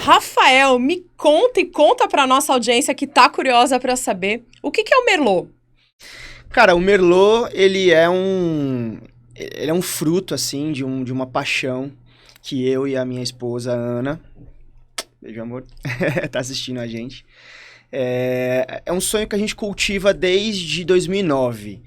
Rafael, me conta e conta pra nossa audiência que tá curiosa pra saber o que é o Merlot. Cara, o Merlot, ele é um fruto, assim, de uma paixão que eu e a minha esposa, Ana, beijo, amor, tá assistindo a gente. É um sonho que a gente cultiva desde 2009.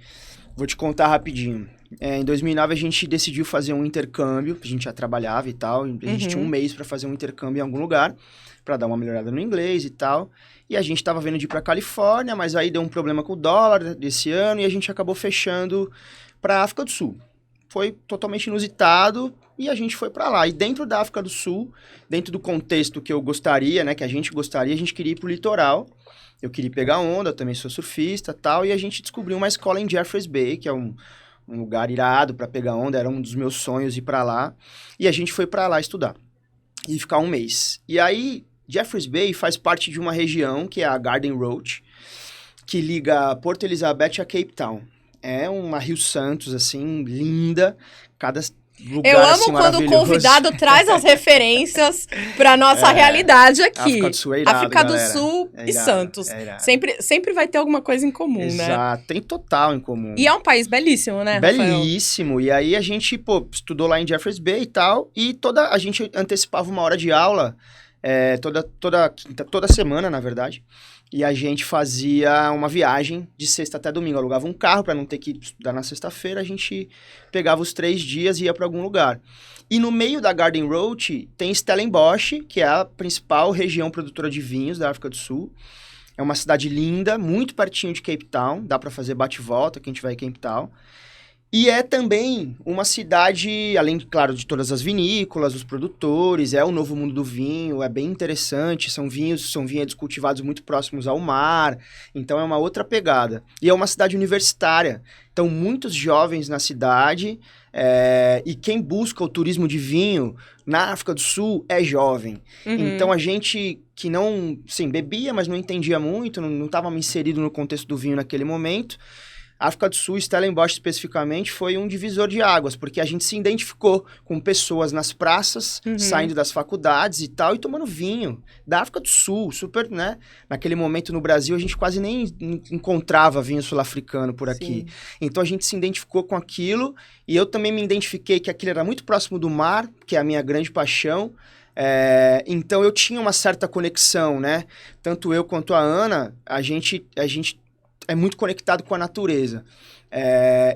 Vou te contar rapidinho. Em 2009 a gente decidiu fazer um intercâmbio, a gente já trabalhava e tal, a gente tinha um mês para fazer um intercâmbio em algum lugar, para dar uma melhorada no inglês e tal. E a gente tava vendo de ir pra Califórnia, mas aí deu um problema com o dólar desse ano e a gente acabou fechando pra África do Sul. Foi totalmente inusitado e a gente foi pra lá. E dentro da África do Sul, dentro do contexto que eu gostaria, né, que a gente gostaria, a gente queria ir pro litoral. Eu queria pegar onda, eu também sou surfista e tal, e a gente descobriu uma escola em Jeffreys Bay, que é um lugar irado pra pegar onda, era um dos meus sonhos ir pra lá. E a gente foi pra lá estudar e ficar um mês. E aí, Jeffreys Bay faz parte de uma região, que é a Garden Road, que liga Porto Elizabeth a Cape Town. É uma Rio Santos, assim, linda, cada lugar Eu amo assim, quando o convidado traz as referências pra nossa realidade aqui. África do Sul é irado, África do galera. Sul É e irado, Santos. é irado. Sempre vai ter alguma coisa em comum, né? Exato, tem total em comum. E é um país belíssimo, né, Rafael? Belíssimo. E aí a gente, estudou lá em Jeffreys Bay e tal, e a gente antecipava uma hora de aula, toda semana, na verdade, e a gente fazia uma viagem de sexta até domingo. Alugava um carro para não ter que estudar na sexta-feira, a gente pegava os 3 dias e ia para algum lugar. E no meio da Garden Road tem Stellenbosch, que é a principal região produtora de vinhos da África do Sul. É uma cidade linda, muito pertinho de Cape Town, dá para fazer bate-volta, que a gente vai em Cape Town. E é também uma cidade, além, claro, de todas as vinícolas, os produtores, é o novo mundo do vinho, é bem interessante, são vinhedos cultivados muito próximos ao mar, então é uma outra pegada. E é uma cidade universitária, então muitos jovens na cidade, e quem busca o turismo de vinho na África do Sul é jovem. Então a gente que não, sim, bebia, mas não entendia muito, não estava inserido no contexto do vinho naquele momento, a África do Sul, Stellenbosch especificamente, foi um divisor de águas, porque a gente se identificou com pessoas nas praças, saindo das faculdades e tal, e tomando vinho da África do Sul, super, né? Naquele momento no Brasil, a gente quase nem encontrava vinho sul-africano por aqui. Sim. Então a gente se identificou com aquilo, e eu também me identifiquei que aquilo era muito próximo do mar, que é a minha grande paixão. Então eu tinha uma certa conexão, né? Tanto eu quanto a Ana, a gente é muito conectado com a natureza.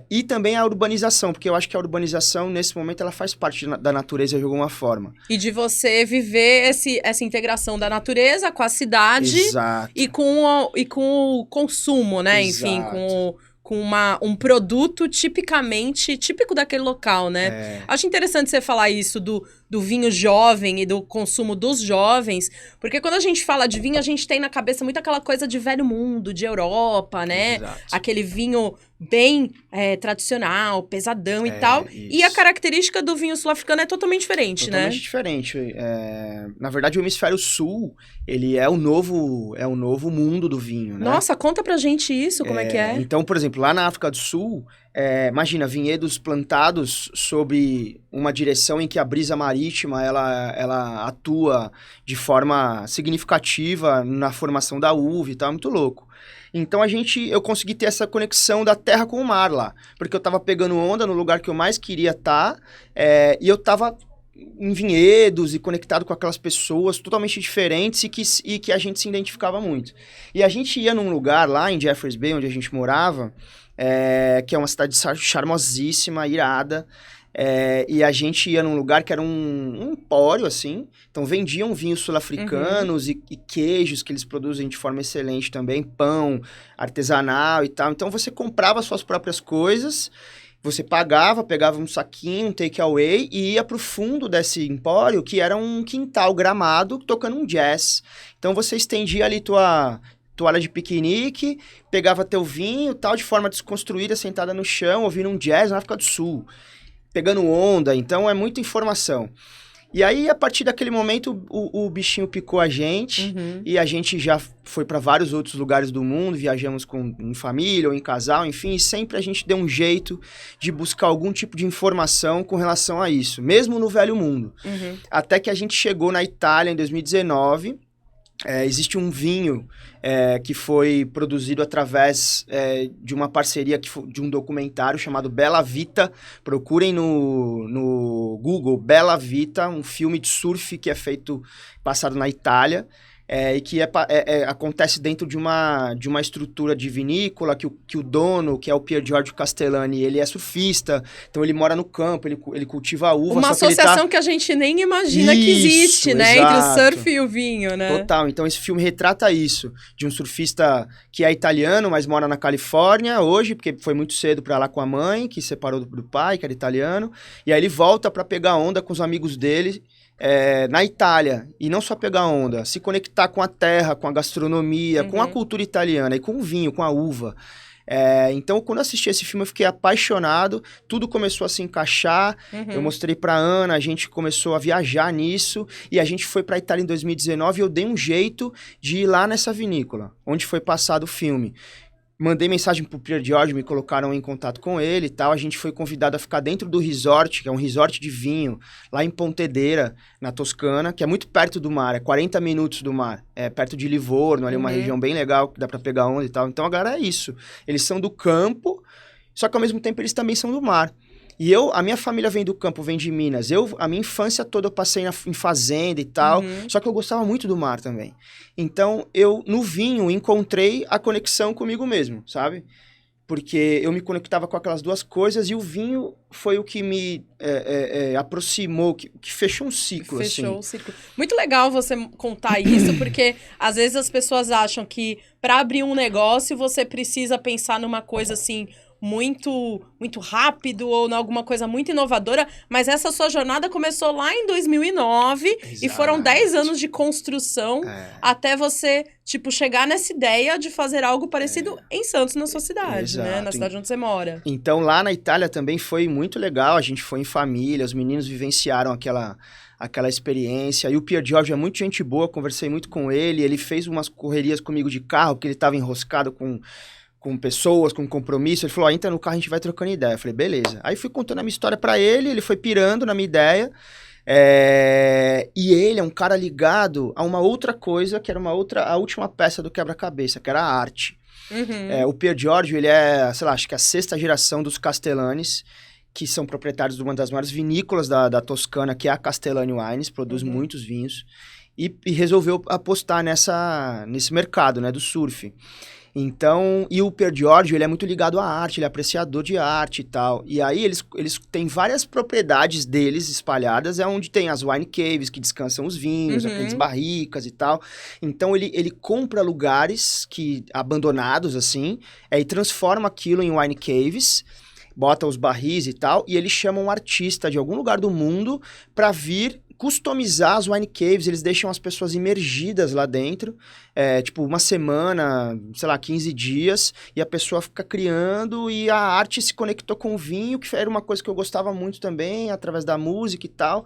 E também a urbanização, porque eu acho que a urbanização, nesse momento, ela faz parte da natureza de alguma forma. E de você viver essa integração da natureza com a cidade. Exato. E com o consumo, né? Exato. Enfim, com um produto típico daquele local, né? Acho interessante você falar isso do vinho jovem e do consumo dos jovens, porque quando a gente fala de vinho, a gente tem na cabeça muito aquela coisa de velho mundo, de Europa, né? Exato. Aquele vinho bem tradicional, pesadão e tal. Isso. E a característica do vinho sul-africano é totalmente diferente, né? Totalmente diferente. Na verdade, o hemisfério sul, ele é o novo mundo do vinho, né? Nossa, conta pra gente isso, como é que é? Então, por exemplo, lá na África do Sul, imagina, vinhedos plantados sob uma direção em que a brisa marítima, ela atua de forma significativa na formação da uva e tal, é muito louco. Então eu consegui ter essa conexão da terra com o mar lá, porque eu tava pegando onda no lugar que eu mais queria estar, e eu tava em vinhedos e conectado com aquelas pessoas totalmente diferentes e que a gente se identificava muito. E a gente ia num lugar lá em Jeffreys Bay, onde a gente morava, que é uma cidade charmosíssima, irada, e a gente ia num lugar que era um empório, assim, então vendiam vinhos sul-africanos e queijos que eles produzem de forma excelente também, pão artesanal e tal. Então você comprava suas próprias coisas, você pegava um saquinho, um take-away e ia pro fundo desse empório, que era um quintal gramado, tocando um jazz. Então você estendia ali tua toalha de piquenique, pegava teu vinho, tal, de forma desconstruída, sentada no chão, ouvindo um jazz na África do Sul, pegando onda, então é muita informação. E aí, a partir daquele momento, o bichinho picou a gente, e a gente já foi para vários outros lugares do mundo, viajamos em família ou em casal, enfim, e sempre a gente deu um jeito de buscar algum tipo de informação com relação a isso, mesmo no velho mundo. Até que a gente chegou na Itália em 2019, existe um vinho que foi produzido através de uma parceria de um documentário chamado Bella Vita. Procurem no Google Bella Vita, um filme de surf que é passado na Itália. E que acontece dentro de uma estrutura de vinícola, que o dono, que é o Pier Giorgio Castellani, ele é surfista, então ele mora no campo, ele cultiva a uva. Uma associação que a gente nem imagina que existe, né? Exato. Entre o surf e o vinho, né? Total, então esse filme retrata isso, de um surfista que é italiano, mas mora na Califórnia hoje, porque foi muito cedo pra lá com a mãe, que separou do pai, que era italiano, e aí ele volta pra pegar onda com os amigos dele, na Itália, e não só pegar onda, se conectar com a terra, com a gastronomia, com a cultura italiana, e com o vinho, com a uva. Então, quando eu assisti esse filme, eu fiquei apaixonado, tudo começou a se encaixar, eu mostrei pra Ana, a gente começou a viajar nisso, e a gente foi pra Itália em 2019, e eu dei um jeito de ir lá nessa vinícola, onde foi passado o filme. Mandei mensagem pro Pier Giorgio, me colocaram em contato com ele e tal. A gente foi convidado a ficar dentro do resort, que é um resort de vinho, lá em Pontedera, na Toscana, que é muito perto do mar, 40 minutos do mar. Perto de Livorno, ali uma região bem legal, que dá pra pegar onda e tal. Então, agora é isso. Eles são do campo, só que ao mesmo tempo eles também são do mar. E a minha família vem do campo, vem de Minas. A minha infância toda eu passei em fazenda e tal, só que eu gostava muito do mar também. Então, no vinho, encontrei a conexão comigo mesmo, sabe? Porque eu me conectava com aquelas duas coisas e o vinho foi o que me aproximou, que fechou um ciclo, Fechou um ciclo. Muito legal você contar isso, porque às vezes as pessoas acham que para abrir um negócio você precisa pensar numa coisa assim muito rápido ou em alguma coisa muito inovadora, mas essa sua jornada começou lá em 2009. Exato. E foram 10 anos de construção até você, chegar nessa ideia de fazer algo parecido em Santos, na sua cidade, né? Na cidade onde você mora. Então, lá na Itália também foi muito legal, a gente foi em família, os meninos vivenciaram aquela experiência, e o Pier Giorgio é muito gente boa, conversei muito com ele fez umas correrias comigo de carro, porque ele estava enroscado com pessoas, com compromisso. Ele falou, entra no carro, a gente vai trocando ideia. Eu falei, beleza. Aí fui contando a minha história pra ele foi pirando na minha ideia. E ele é um cara ligado a uma outra coisa, que era a última peça do quebra-cabeça, que era a arte. O Pier Giorgio, ele sei lá, acho que é a 6ª geração dos Castellanis, que são proprietários de uma das maiores vinícolas da Toscana, que é a Castellani Wines, produz muitos vinhos, e resolveu apostar nesse mercado, né, do surf. Então, e o Pier Giorgio, ele é muito ligado à arte, ele é apreciador de arte e tal. E aí eles têm várias propriedades deles espalhadas, onde tem as wine caves, que descansam os vinhos, aqueles barricas e tal. Então ele compra lugares abandonados, assim, e transforma aquilo em wine caves, bota os barris e tal, e eles chamam um artista de algum lugar do mundo para vir customizar as wine caves. Eles deixam as pessoas imergidas lá dentro, uma semana, sei lá, 15 dias, e a pessoa fica criando, e a arte se conectou com o vinho, que era uma coisa que eu gostava muito também, através da música e tal.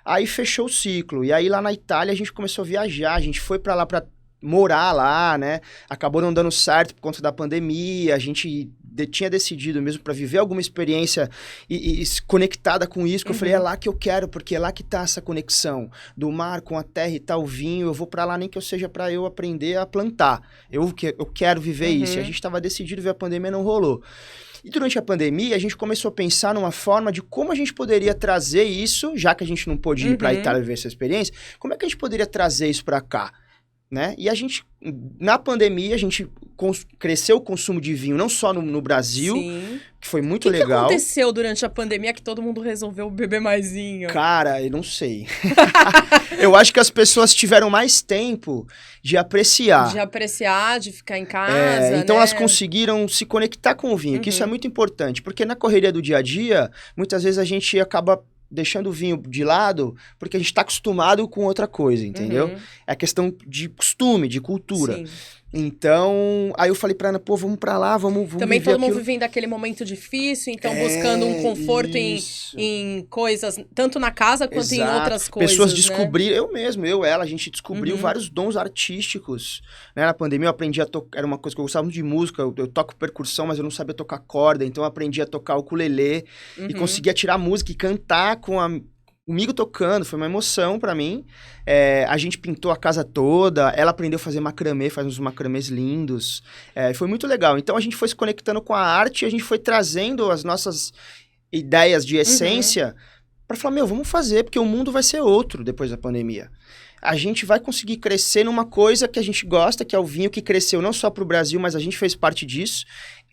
Aí fechou o ciclo, e aí lá na Itália a gente começou a viajar, a gente foi pra lá pra morar lá, né? Acabou não dando certo por conta da pandemia, a gente tinha decidido mesmo para viver alguma experiência e conectada com isso, que eu falei, é lá que eu quero, porque é lá que tá essa conexão do mar com a terra e tal, o vinho, eu vou para lá nem que eu seja para eu aprender a plantar, eu quero viver isso, e a gente estava decidido, ver a pandemia, não rolou. E durante a pandemia, a gente começou a pensar numa forma de como a gente poderia trazer isso, já que a gente não pôde ir para a Itália viver essa experiência, como é que a gente poderia trazer isso para cá? Né? E a gente, na pandemia, a gente cresceu o consumo de vinho, não só no Brasil, sim, que foi muito legal. O que aconteceu durante a pandemia que todo mundo resolveu beber mais vinho? Cara, eu não sei. Eu acho que as pessoas tiveram mais tempo de apreciar. De ficar em casa, então né? Elas conseguiram se conectar com o vinho, que isso é muito importante, porque na correria do dia a dia, muitas vezes a gente acaba deixando o vinho de lado, porque a gente está acostumado com outra coisa, entendeu? É questão de costume, de cultura. Sim. Então, aí eu falei pra Ana, pô, vamos pra lá, vamos também todo mundo aquilo. vivendo aquele momento difícil, então buscando um conforto em coisas, tanto na casa quanto em outras coisas, pessoas né? descobriram, ela, a gente descobriu vários dons artísticos, né? Na pandemia eu aprendi a tocar, era uma coisa que eu gostava muito de música, eu toco percussão, mas eu não sabia tocar corda, então eu aprendi a tocar o ukulele e conseguia tirar música e cantar comigo tocando, foi uma emoção pra mim. A gente pintou a casa toda, ela aprendeu a fazer macramê, faz uns macramês lindos. Foi muito legal. Então a gente foi se conectando com a arte, a gente foi trazendo as nossas ideias de essência pra falar, vamos fazer, porque o mundo vai ser outro depois da pandemia. A gente vai conseguir crescer numa coisa que a gente gosta, que é o vinho, que cresceu não só pro Brasil, mas a gente fez parte disso.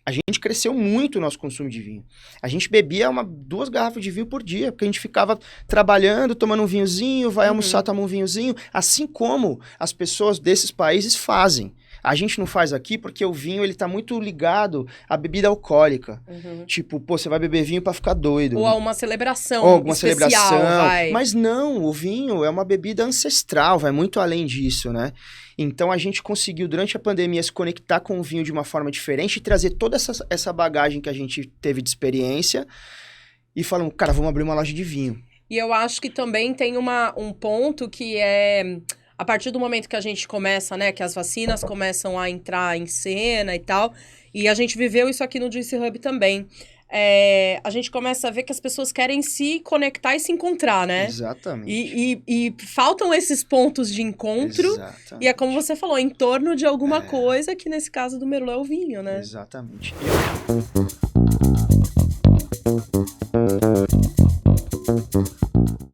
A gente cresceu muito o nosso consumo de vinho. A gente bebia 2 garrafas de vinho por dia, porque a gente ficava trabalhando, tomando um vinhozinho, vai almoçar, toma um vinhozinho, assim como as pessoas desses países fazem. A gente não faz aqui porque o vinho, ele tá muito ligado à bebida alcoólica. Tipo, pô, você vai beber vinho pra ficar doido. Ou a uma celebração Ou alguma especial, celebração. vai. Mas não, o vinho é uma bebida ancestral, vai muito além disso, né? Então, a gente conseguiu, durante a pandemia, se conectar com o vinho de uma forma diferente e trazer toda essa bagagem que a gente teve de experiência e falamos, cara, vamos abrir uma loja de vinho. E eu acho que também tem um ponto que é... A partir do momento que a gente começa, né, que as vacinas começam a entrar em cena e tal, e a gente viveu isso aqui no Juicy Hub também, a gente começa a ver que as pessoas querem se conectar e se encontrar, né? Exatamente. E faltam esses pontos de encontro, e é como você falou, em torno de alguma coisa, que nesse caso do Merlot é o vinho, né? Exatamente.